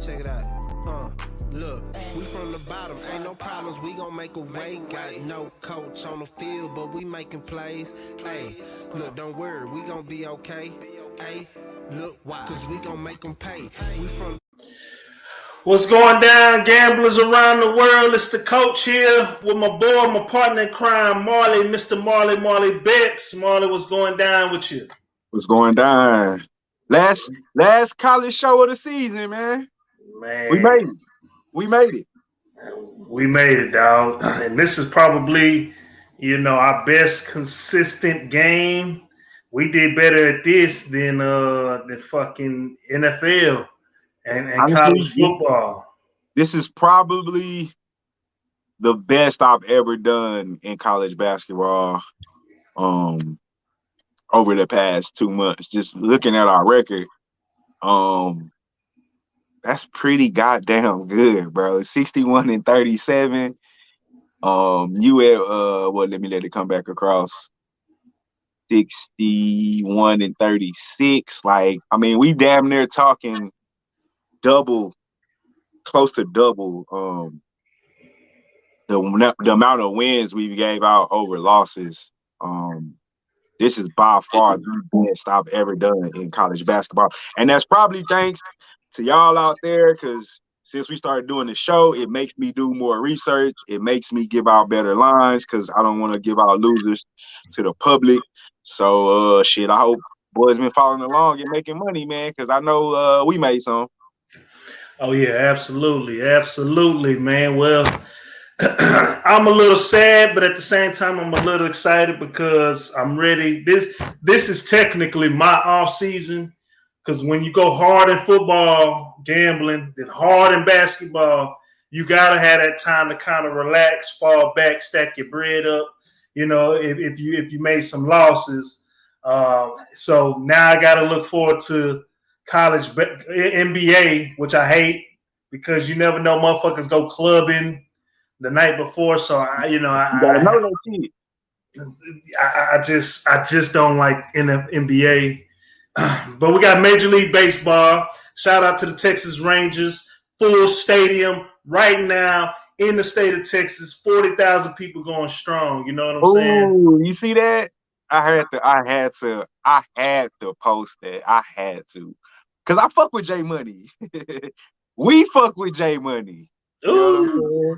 Check it out. Look, we from the bottom, ain't no problems, we gon' make a way. Got no coach on the field, but we making plays. Hey, look, don't worry, we gon' be okay. Hey, look, why? Cause we gon' make them pay. We from. What's going down, gamblers around the world? It's the coach here with my boy, my partner in crime, Marley, Mr. Marley Betts. Marley, what's going down with you? What's going down? Last college show of the season, man. We made it. We made it, dog. And this is probably, our best consistent game. We did better at this than the fucking NFL and college football. This is probably the best I've ever done in college basketball. Over the past 2 months, just looking at our record, that's pretty goddamn good, bro. 61-37. You at let me let it come back across. 61-36. Like, I mean, we damn near talking close to double the amount of wins we gave out over losses. This is by far the best I've ever done in college basketball. And that's probably thanks to y'all out there, because since we started doing the show, it makes me do more research. It makes me give out better lines because I don't want to give out losers to the public. So, I hope boys been following along and making money, man, because I know we made some. Oh, yeah, absolutely. Absolutely, man. Well, I'm a little sad, but at the same time, I'm a little excited because I'm ready. This is technically my off season, because when you go hard in football, gambling, then hard in basketball, you gotta have that time to kind of relax, fall back, stack your bread up. If you made some losses, so now I gotta look forward to college NBA, which I hate because you never know, motherfuckers go clubbing the night before, so I just don't like NBA. But we got Major League Baseball. Shout out to the Texas Rangers, full stadium right now in the state of Texas. 40,000 people going strong. You know what I'm saying? You see that? I had to post that. I had to, cause I fuck with J Money. We fuck with J Money. You know what I'm saying?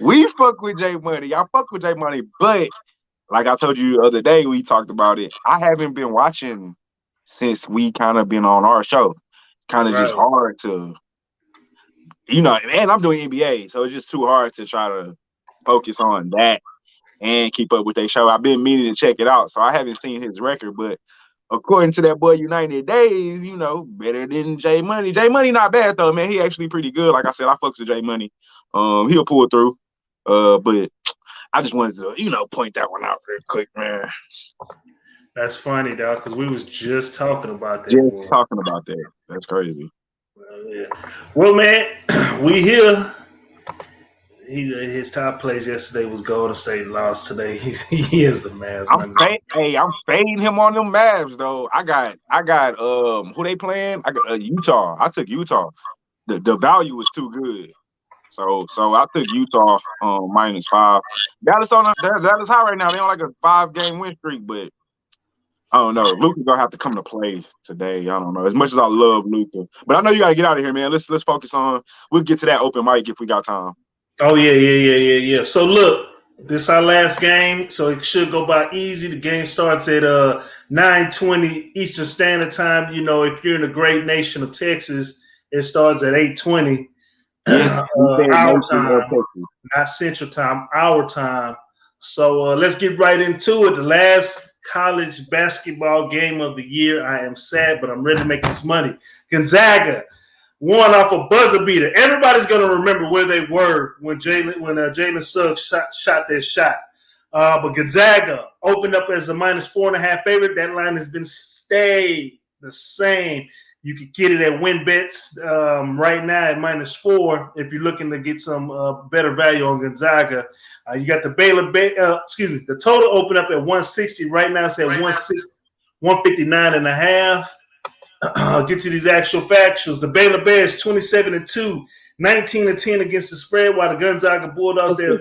We fuck with J Money. Y'all fuck with J Money. But like I told you the other day, we talked about it. I haven't been watching since we kind of been on our show. It's kind of just hard to, and I'm doing NBA, so it's just too hard to try to focus on that and keep up with their show. I've been meaning to check it out, so I haven't seen his record, but according to that boy United Days, better than J Money. J Money not bad though, man. He actually pretty good. Like I said, I fucks with J Money. He'll pull through. But I just wanted to, point that one out real quick, man. That's funny, dog, because we was just talking about that. That's crazy. Well, man, we here. His top plays yesterday was Golden State, lost today. He is the Mavs. I'm fading him on them Mavs though. I got who they playing? I got Utah. I took Utah. The value was too good. So I took Utah -5. Dallas high right now. They on like a 5-game win streak, but I don't know. Luka's gonna have to come to play today. I don't know. As much as I love Luka, but I know you gotta get out of here, man. Let's focus on. We'll get to that open mic if we got time. Oh yeah. So look, this is our last game, so it should go by easy. The game starts at 9:20 Eastern Standard Time. If you're in the great nation of Texas, it starts at 8:20. Our time, not Central Time, our time. So let's get right into it. The last college basketball game of the year. I am sad, but I'm ready to make this money. Gonzaga won off a buzzer beater. Everybody's going to remember where they were when Jalen Suggs shot that shot. But Gonzaga opened up as a -4.5 favorite. That line has been stayed the same. You could get it at WinBets right now at -4 if you're looking to get some better value on Gonzaga. You got the Baylor, the total opened up at 160. Right now it's at 159.5. I'll get to these actual factuals. The Baylor Bears 27-2, 19-10 against the spread, while the Gonzaga Bulldogs they are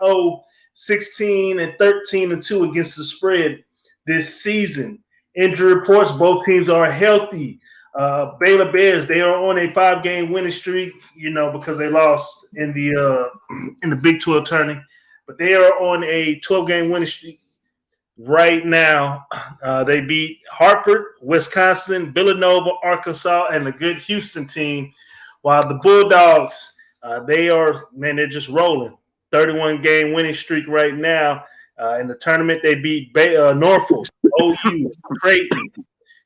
31-0, 16-13-2 against the spread this season. Injury reports: both teams are healthy. Baylor Bears they are on a 5-game winning streak, because they lost in the Big 12 tourney, but they are on a 12-game winning streak right now. They beat Hartford, Wisconsin, Villanova, Arkansas, and the good Houston team. While the Bulldogs, they're just rolling. 31-game winning streak right now. In the tournament, they beat Norfolk, OU, Creighton,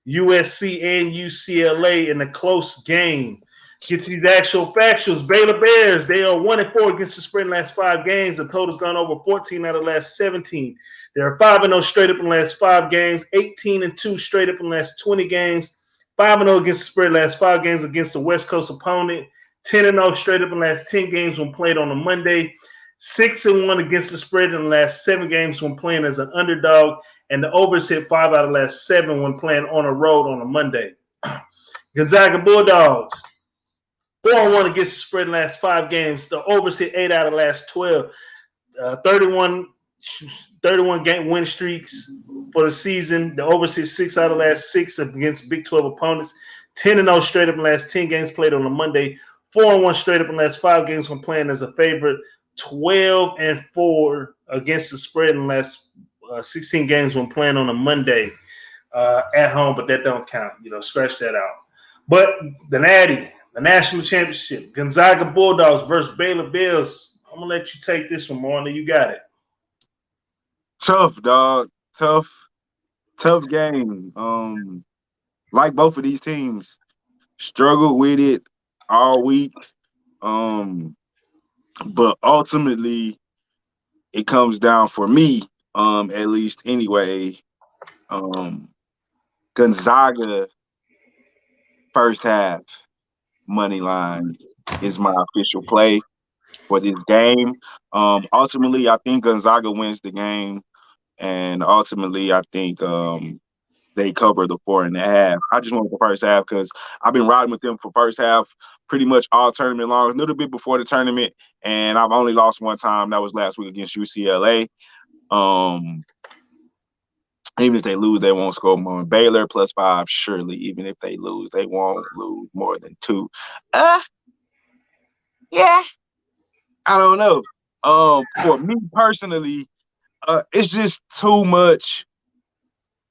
USC, and UCLA in a close game. Get to these actual factuals. Baylor Bears, they are 1-4 against the spread in the last 5 games. The total's gone over 14 out of the last 17. They are 5-0 straight up in the last 5 games, 18-2 straight up in the last 20 games, 5-0 against the spread in the last 5 games against the West Coast opponent, 10-0 straight up in the last 10 games when played on a Monday, 6-1 against the spread in the last 7 games when playing as an underdog, and the overs hit 5 out of the last 7 when playing on a road on a Monday. Gonzaga Bulldogs, 4-1 against the spread in the last 5 games. The overs hit 8 out of the last 12. 31 game win streaks for the season. The overs hit 6 out of the last 6 against Big 12 opponents. 10-0 straight up in the last 10 games played on a Monday. 4-1 straight up in the last 5 games when playing as a favorite. 12-4 against the spread in the last 16 games when playing on a Monday at home, but that don't count. Scratch that out. But the Natty, the national championship, Gonzaga Bulldogs versus Baylor Bears. I'm gonna let you take this one, Marley. You got it. Tough, dog. Tough game. Like both of these teams, struggled with it all week. But ultimately, it comes down for me, at least anyway. Gonzaga first half money line is my official play for this game. Ultimately, I think Gonzaga wins the game, and ultimately, I think they cover the 4.5. I just want the first half because I've been riding with them for first half pretty much all tournament long, a little bit before the tournament, and I've only lost one time. That was last week against UCLA. Even if they lose, they won't score more. Baylor +5, surely. Even if they lose, they won't lose more than 2. Yeah, I don't know. For me personally, it's just too much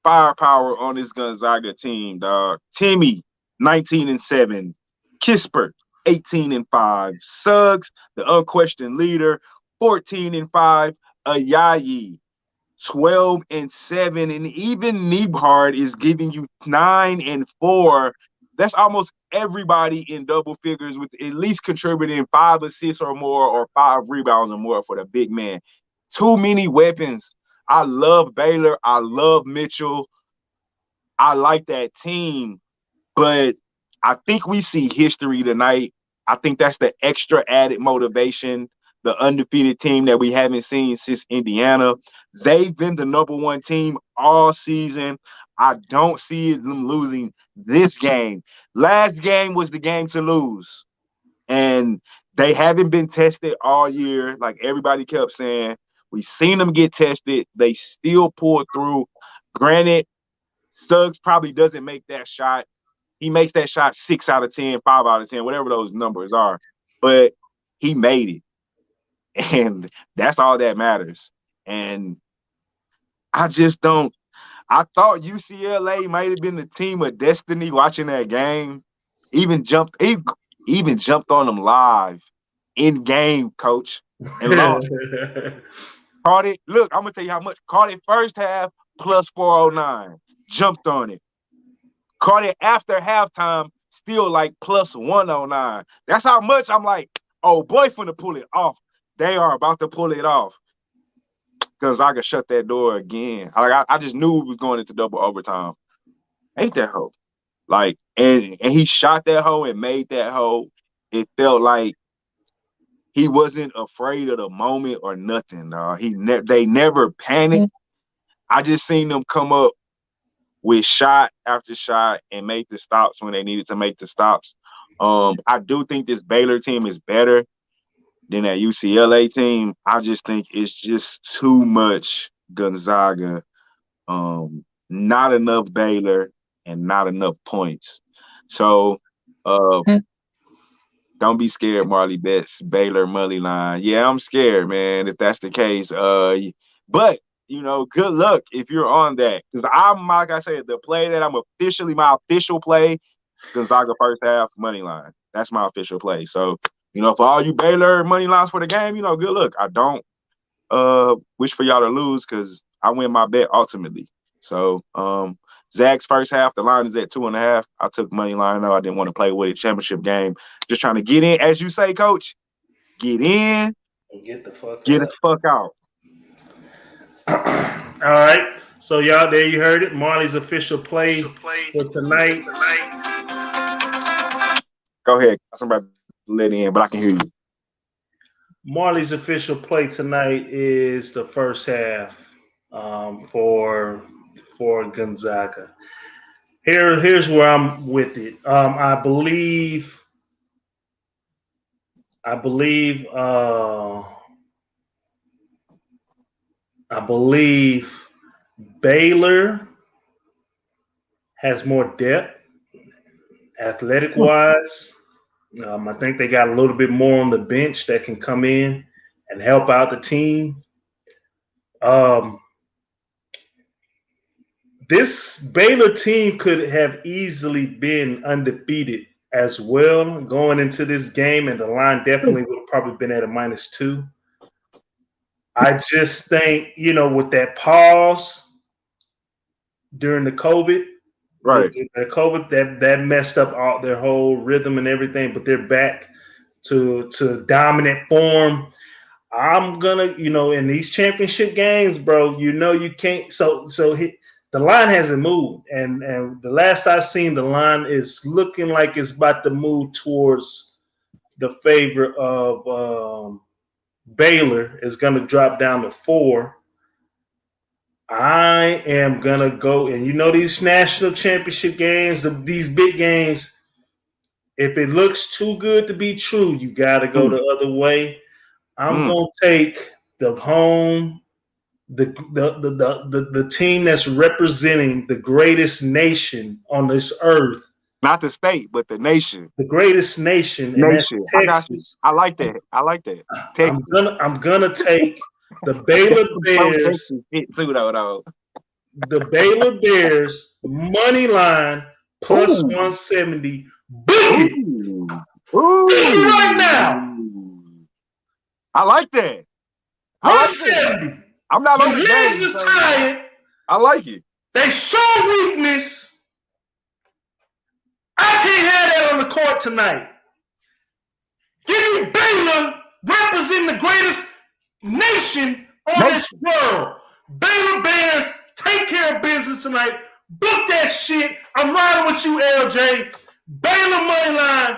firepower on this Gonzaga team, dog. Timmy, 19-7. Kispert, 18-5. Suggs, the unquestioned leader, 14-5. Ayayi, 12-7, and even Niebhard is giving you 9-4. That's almost everybody in double figures with at least contributing 5 assists or more or 5 rebounds or more for the big man. Too many weapons. I love Baylor. I love Mitchell. I like that team, but I think we see history tonight. I think that's the extra added motivation. The undefeated team that we haven't seen since Indiana. They've been the #1 team all season. I don't see them losing this game. Last game was the game to lose. And they haven't been tested all year, like everybody kept saying. We've seen them get tested. They still pulled through. Granted, Suggs probably doesn't make that shot. He makes that shot 6 out of 10, 5 out of 10, whatever those numbers are. But he made it. And that's all that matters. And I just don't. I thought UCLA might have been the team of destiny watching that game. Even jumped on them live in game, coach, and lost. Caught it. Look, I'm gonna tell you how much. Caught it first half +409. Jumped on it. Caught it after halftime, still like +109. That's how much I'm like, oh boy, finna pull it off. They are about to pull it off. Gonzaga shut that door again. I just knew it was going into double overtime. Ain't that hoe? Like, and he shot that hoe and made that hoe. It felt like he wasn't afraid of the moment or nothing. They never panicked. I just seen them come up with shot after shot and make the stops when they needed to make the stops. I do think this Baylor team is better than that UCLA team. I just think it's just too much Gonzaga. Not enough Baylor and not enough points. So don't be scared, Marley bets Baylor money line. Yeah, I'm scared, man, if that's the case. But good luck if you're on that. Because I'm, like I said, the play that my official play, Gonzaga first half money line. That's my official play. So, for all you Baylor money lines for the game, good luck. I don't wish for y'all to lose because I win my bet ultimately. So, Zag's first half, the line is at 2.5. I took money line. No, I didn't want to play with a championship game. Just trying to get in, as you say, Coach. Get in, get the fuck get the fuck out. All right. So y'all, there you heard it. Marley's official play for tonight. Go ahead. Somebody let in, but I can hear you. Marley's official play tonight is the first half for Gonzaga. Here's where I'm with it. I believe Baylor has more depth, athletic wise. I think they got a little bit more on the bench that can come in and help out the team. This Baylor team could have easily been undefeated as well going into this game, and the line definitely would have probably been at a -2. I just think, with that pause during the COVID, right? The COVID that messed up all their whole rhythm and everything, but they're back to dominant form. I'm gonna, in these championship games, bro, you can't. The line hasn't moved, and the last I've seen, the line is looking like it's about to move towards the favor of Baylor. Is going to drop down to 4. I am gonna go, and these national championship games, these big games. If it looks too good to be true, you got to go the other way. I'm gonna take the home. The team that's representing the greatest nation on this earth. Not the state, but the nation. The greatest nation, and that's Texas. I like that. Texas. I'm gonna take the Baylor Bears. The Baylor Bears money line plus 170. Boogie right now. I like that. 170. I'm not on the legs is tired. I like it. They show weakness. I can't have that on the court tonight. Give me Baylor representing the greatest nation on this world. Baylor Bears take care of business tonight. Book that shit. I'm riding with you, LJ. Baylor money line.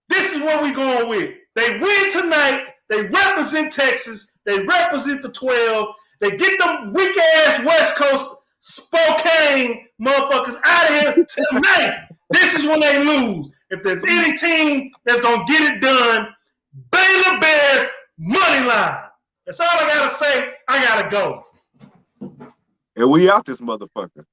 This is what we going with. They win tonight. They represent Texas. They represent the 12. They get them weak-ass West Coast Spokane motherfuckers out of here tonight. This is when they lose. If there's any team that's going to get it done, Baylor Bears money line. That's all I got to say. I got to go. And we out this motherfucker.